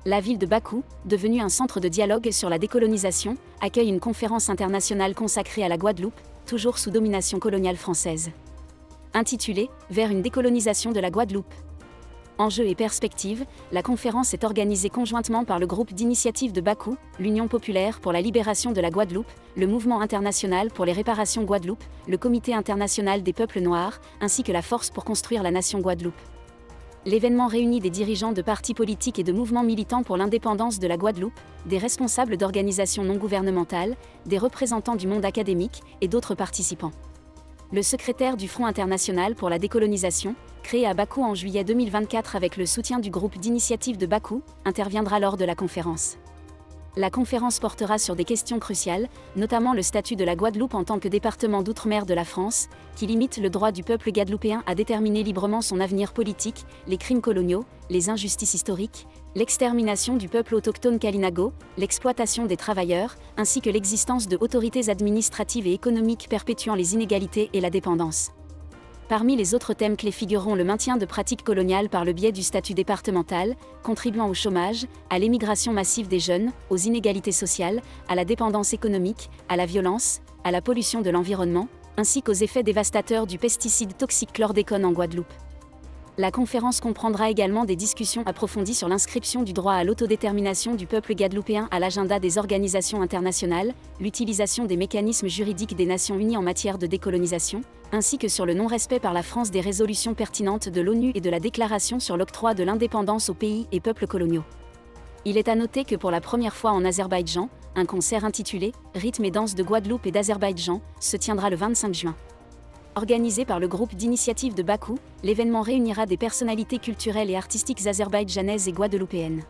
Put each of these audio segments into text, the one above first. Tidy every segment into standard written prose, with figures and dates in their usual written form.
La ville de Bakou, devenue un centre de dialogue sur la décolonisation, accueille une conférence internationale consacrée à la Guadeloupe, toujours sous domination coloniale française. Intitulée « Vers une décolonisation de la Guadeloupe ». Enjeux et perspectives, la conférence est organisée conjointement par le groupe d'initiative de Bakou, l'Union populaire pour la libération de la Guadeloupe, le Mouvement international pour les réparations Guadeloupe, le Comité international des peuples noirs, ainsi que la Force pour construire la nation Guadeloupe. L'événement réunit des dirigeants de partis politiques et de mouvements militants pour l'indépendance de la Guadeloupe, des responsables d'organisations non gouvernementales, des représentants du monde académique et d'autres participants. Le secrétaire du Front international pour la décolonisation, créé à Bakou en juillet 2024 avec le soutien du groupe d'initiative de Bakou, interviendra lors de la conférence. La conférence portera sur des questions cruciales, notamment le statut de la Guadeloupe en tant que département d'outre-mer de la France, qui limite le droit du peuple guadeloupéen à déterminer librement son avenir politique, les crimes coloniaux, les injustices historiques, l'extermination du peuple autochtone Kalinago, l'exploitation des travailleurs, ainsi que l'existence de autorités administratives et économiques perpétuant les inégalités et la dépendance. Parmi les autres thèmes clés figureront le maintien de pratiques coloniales par le biais du statut départemental, contribuant au chômage, à l'émigration massive des jeunes, aux inégalités sociales, à la dépendance économique, à la violence, à la pollution de l'environnement, ainsi qu'aux effets dévastateurs du pesticide toxique chlordécone en Guadeloupe. La conférence comprendra également des discussions approfondies sur l'inscription du droit à l'autodétermination du peuple guadeloupéen à l'agenda des organisations internationales, l'utilisation des mécanismes juridiques des Nations Unies en matière de décolonisation, ainsi que sur le non-respect par la France des résolutions pertinentes de l'ONU et de la Déclaration sur l'octroi de l'indépendance aux pays et peuples coloniaux. Il est à noter que pour la première fois en Azerbaïdjan, un concert intitulé « Rythme et danse de Guadeloupe et d'Azerbaïdjan » se tiendra le 25 juin. Organisé par le groupe d'initiative de Bakou, l'événement réunira des personnalités culturelles et artistiques azerbaïdjanaises et guadeloupéennes.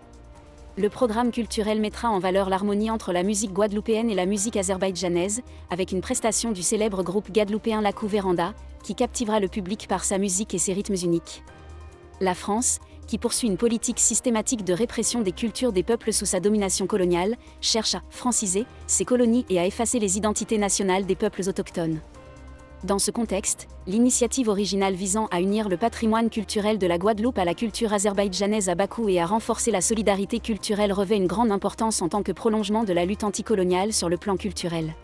Le programme culturel mettra en valeur l'harmonie entre la musique guadeloupéenne et la musique azerbaïdjanaise, avec une prestation du célèbre groupe guadeloupéen Lakou Véranda, qui captivera le public par sa musique et ses rythmes uniques. La France, qui poursuit une politique systématique de répression des cultures des peuples sous sa domination coloniale, cherche à franciser ses colonies et à effacer les identités nationales des peuples autochtones. Dans ce contexte, l'initiative originale visant à unir le patrimoine culturel de la Guadeloupe à la culture azerbaïdjanaise à Bakou et à renforcer la solidarité culturelle revêt une grande importance en tant que prolongement de la lutte anticoloniale sur le plan culturel.